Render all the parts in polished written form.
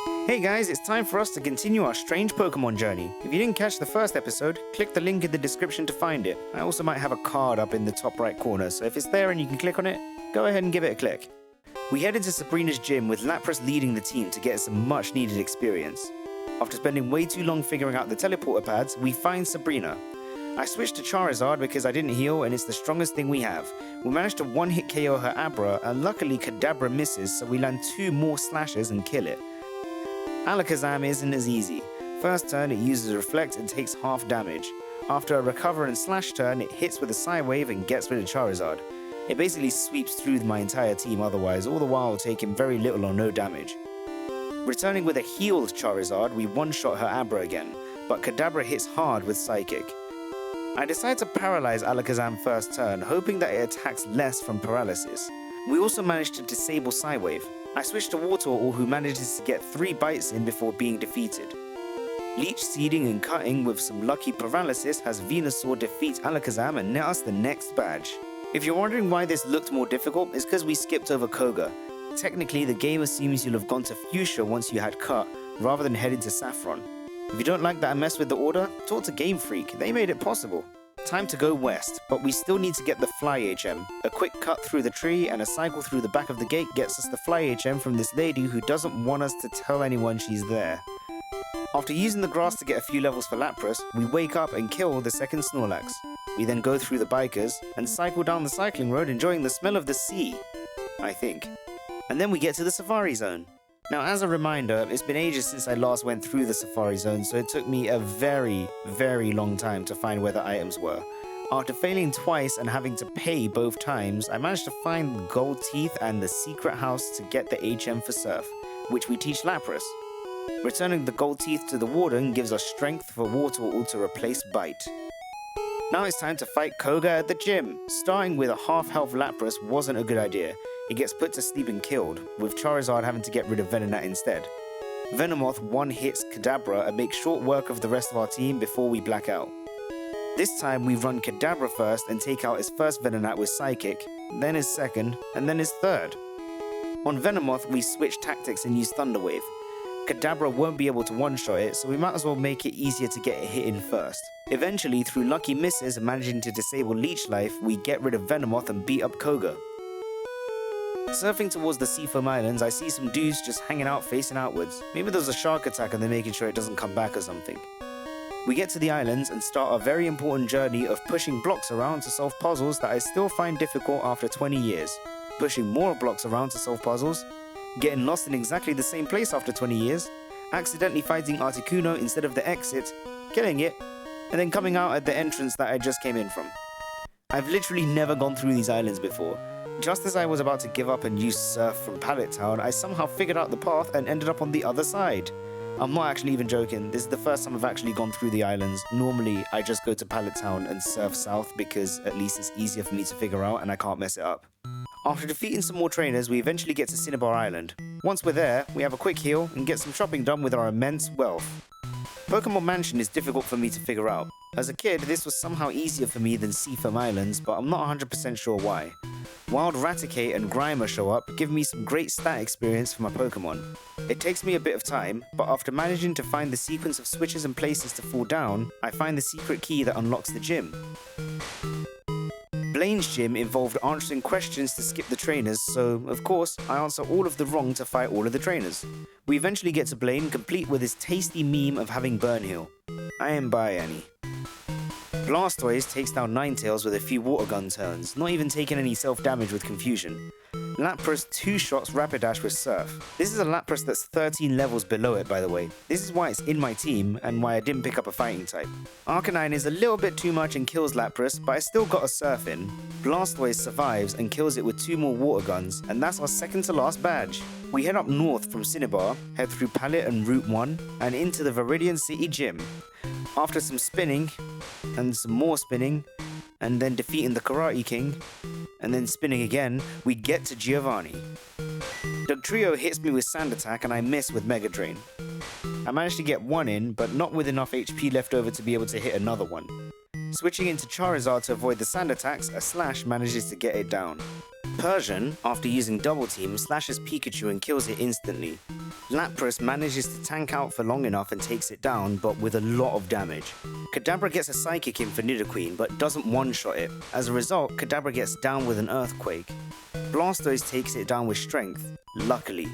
Hey guys, it's time for us to continue our strange Pokemon journey. If you didn't catch the first episode, click the link in the description to find it. I also might have a card up in the top right corner, so if it's there and you can click on it, go ahead and give it a click. We head into Sabrina's gym with Lapras leading the team to get some much needed experience. After spending way too long figuring out the teleporter pads, we find Sabrina. I switched to Charizard because I didn't heal and it's the strongest thing we have. We managed to one-hit KO her Abra and luckily Kadabra misses, so we land 2 more slashes and kill it. Alakazam isn't as easy. First turn it uses Reflect and takes half damage. After a recover and slash turn it hits with a Psy Wave and gets rid of Charizard. It basically sweeps through my entire team otherwise, all the while taking very little or no damage. Returning with a healed Charizard, we one-shot her Abra again, but Kadabra hits hard with Psychic. I decide to paralyze Alakazam first turn, hoping that it attacks less from paralysis. We also managed to disable Psy Wave. I switched to Wartortle, who manages to get 3 bites in before being defeated. Leech Seeding and Cutting with some lucky paralysis has Venusaur defeat Alakazam and net us the next badge. If you're wondering why this looked more difficult, it's because we skipped over Koga. Technically, the game assumes you'll have gone to Fuchsia once you had Cut, rather than heading to Saffron. If you don't like that I messed with the order, talk to Game Freak, they made it possible. Time to go west, but we still need to get the Fly HM. A quick cut through the tree and a cycle through the back of the gate gets us the Fly HM from this lady who doesn't want us to tell anyone she's there. After using the grass to get a few levels for Lapras, we wake up and kill the second Snorlax. We then go through the bikers and cycle down the cycling road enjoying the smell of the sea, I think. And then we get to the Safari Zone. Now, as a reminder, it's been ages since I last went through the Safari Zone, so it took me a very long time to find where the items were. After failing twice and having to pay both times, I managed to find the Gold Teeth and the secret house to get the HM for Surf, which we teach Lapras. Returning the Gold Teeth to the Warden gives us strength for Wartortle to replace Bite. Now it's time to fight Koga at the gym. Starting with a half-health Lapras wasn't a good idea. It gets put to sleep and killed, with Charizard having to get rid of Venonat instead. Venomoth one-hits Kadabra and makes short work of the rest of our team before we black out. This time we run Kadabra first and take out his first Venonat with Psychic, then his second, and then his third. On Venomoth we switch tactics and use Thunder Wave. Kadabra won't be able to one-shot it, so we might as well make it easier to get a hit in first. Eventually, through lucky misses and managing to disable Leech Life, we get rid of Venomoth and beat up Koga. Surfing towards the Seafoam Islands, I see some dudes just hanging out facing outwards. Maybe there's a shark attack and they're making sure it doesn't come back or something. We get to the islands and start a very important journey of pushing blocks around to solve puzzles that I still find difficult after 20 years. Pushing more blocks around to solve puzzles, getting lost in exactly the same place after 20 years, accidentally fighting Articuno instead of the exit, killing it, and then coming out at the entrance that I just came in from. I've literally never gone through these islands before. Just as I was about to give up and use Surf from Pallet Town, I somehow figured out the path and ended up on the other side. I'm not actually even joking, this is the first time I've actually gone through the islands. Normally, I just go to Pallet Town and surf south because at least it's easier for me to figure out and I can't mess it up. After defeating some more trainers, we eventually get to Cinnabar Island. Once we're there, we have a quick heal and get some shopping done with our immense wealth. Pokemon Mansion is difficult for me to figure out. As a kid, this was somehow easier for me than Seafoam Islands, but I'm not 100% sure why. Wild Raticate and Grimer show up, give me some great stat experience for my Pokemon. It takes me a bit of time, but after managing to find the sequence of switches and places to fall down, I find the secret key that unlocks the gym. Blaine's gym involved answering questions to skip the trainers, so, of course, I answer all of the wrong to fight all of the trainers. We eventually get to Blaine, complete with his tasty meme of having Burn Heal. I am by Annie. Blastoise takes down Ninetales with a few water gun turns, not even taking any self-damage with confusion. Lapras 2-shots Rapidash with Surf. This is a Lapras that's 13 levels below it, by the way. This is why it's in my team, and why I didn't pick up a fighting type. Arcanine is a little bit too much and kills Lapras, but I still got a Surf in. Blastoise survives and kills it with 2 more water guns, and that's our second to last badge. We head up north from Cinnabar, head through Pallet and Route 1, and into the Viridian City Gym. After some spinning, and some more spinning, and then defeating the Karate King, and then spinning again, we get to Giovanni. Dugtrio hits me with Sand Attack and I miss with Mega Drain. I managed to get one in, but not with enough HP left over to be able to hit another one. Switching into Charizard to avoid the Sand Attacks, a Slash manages to get it down. Persian, after using Double Team, slashes Pikachu and kills it instantly. Lapras manages to tank out for long enough and takes it down, but with a lot of damage. Kadabra gets a Psychic in for Nidoqueen, but doesn't one-shot it. As a result, Kadabra gets down with an Earthquake. Blastoise takes it down with Strength, luckily.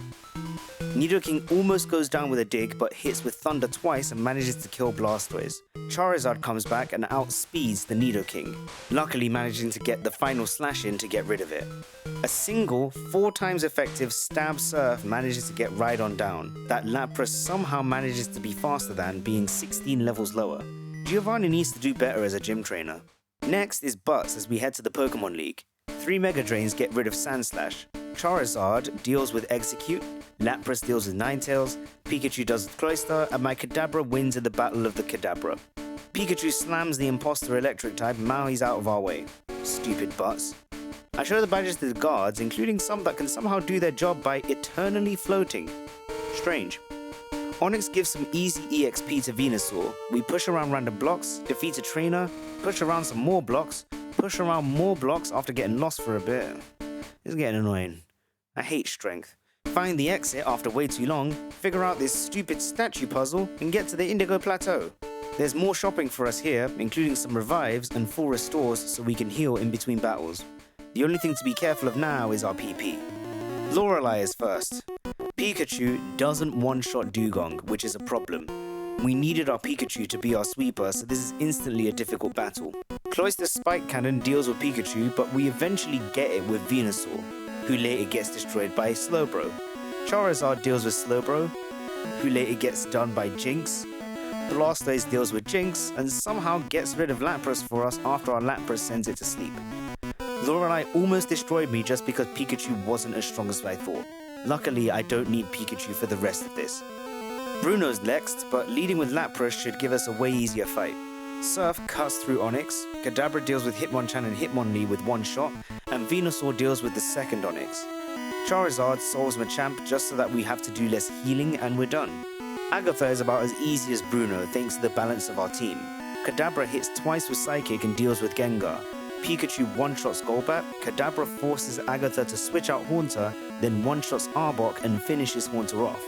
Nidoking almost goes down with a Dig, but hits with Thunder twice and manages to kill Blastoise. Charizard comes back and outspeeds the Nidoking, luckily managing to get the final slash in to get rid of it. A single, 4 times effective Stab Surf manages to get Rhydon down, that Lapras somehow manages to be faster than, being 16 levels lower. Giovanni needs to do better as a gym trainer. Next is Butts as we head to the Pokemon League. 3 Mega Drains get rid of Sandslash. Charizard deals with Execute, Lapras deals with Ninetales, Pikachu does with Cloyster, and my Kadabra wins in the Battle of the Kadabra. Pikachu slams the Imposter Electric type, and now he's out of our way. Stupid Butts. I show the badges to the guards, including some that can somehow do their job by eternally floating. Strange. Onix gives some easy EXP to Venusaur. We push around random blocks, defeat a trainer, push around some more blocks, push around more blocks after getting lost for a bit. It's getting annoying. I hate strength. Find the exit after way too long, figure out this stupid statue puzzle, and get to the Indigo Plateau. There's more shopping for us here, including some revives and full restores so we can heal in between battles. The only thing to be careful of now is our PP. Lorelei is first. Pikachu doesn't one-shot Dugong, which is a problem. We needed our Pikachu to be our sweeper, so this is instantly a difficult battle. Cloyster's Spike Cannon deals with Pikachu, but we eventually get it with Venusaur, who later gets destroyed by Slowbro. Charizard deals with Slowbro, who later gets done by Jinx. Blastoise deals with Jinx, and somehow gets rid of Lapras for us after our Lapras sends it to sleep. Lorelei almost destroyed me just because Pikachu wasn't as strong as I thought. Luckily, I don't need Pikachu for the rest of this. Bruno's next, but leading with Lapras should give us a way easier fight. Surf cuts through Onix, Kadabra deals with Hitmonchan and Hitmonlee with one shot, and Venusaur deals with the second Onix. Charizard solves Machamp just so that we have to do less healing and we're done. Agatha is about as easy as Bruno thanks to the balance of our team. Kadabra hits twice with Psychic and deals with Gengar. Pikachu one-shots Golbat, Kadabra forces Agatha to switch out Haunter, then one-shots Arbok and finishes Haunter off.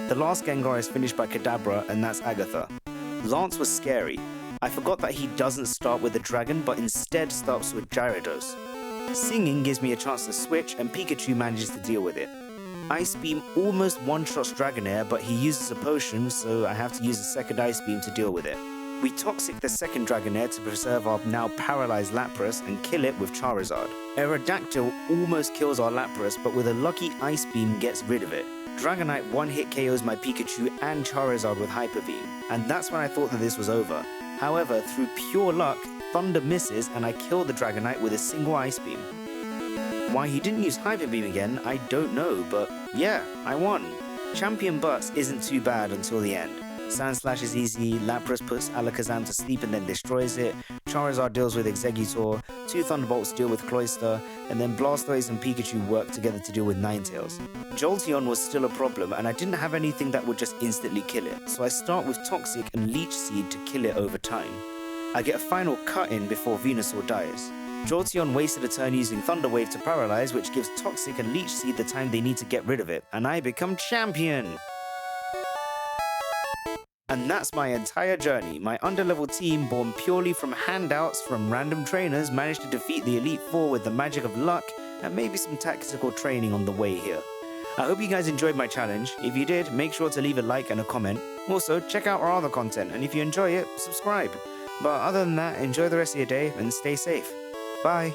The last Gengar is finished by Kadabra, and that's Agatha. Lance was scary. I forgot that he doesn't start with a dragon, but instead starts with Gyarados. Singing gives me a chance to switch, and Pikachu manages to deal with it. Ice Beam almost one-shots Dragonair, but he uses a potion, so I have to use a second Ice Beam to deal with it. We Toxic the second Dragonair to preserve our now paralyzed Lapras and kill it with Charizard. Aerodactyl almost kills our Lapras, but with a lucky Ice Beam gets rid of it. Dragonite one-hit KOs my Pikachu and Charizard with Hyper Beam, and that's when I thought that this was over. However, through pure luck, Thunder misses and I kill the Dragonite with a single Ice Beam. Why he didn't use Hyper Beam again, I don't know, but yeah, I won. Champion Butts isn't too bad until the end. Sandslash is easy, Lapras puts Alakazam to sleep and then destroys it, Charizard deals with Exeggutor, 2 Thunderbolts deal with Cloyster, and then Blastoise and Pikachu work together to deal with Ninetales. Jolteon was still a problem, and I didn't have anything that would just instantly kill it, so I start with Toxic and Leech Seed to kill it over time. I get a final cut in before Venusaur dies. Jolteon wasted a turn using Thunder Wave to paralyze, which gives Toxic and Leech Seed the time they need to get rid of it, and I become champion! And that's my entire journey. My underleveled team, born purely from handouts from random trainers, managed to defeat the Elite Four with the magic of luck and maybe some tactical training on the way here. I hope you guys enjoyed my challenge. If you did, make sure to leave a like and a comment. Also, check out our other content, and if you enjoy it, subscribe. But other than that, enjoy the rest of your day and stay safe. Bye!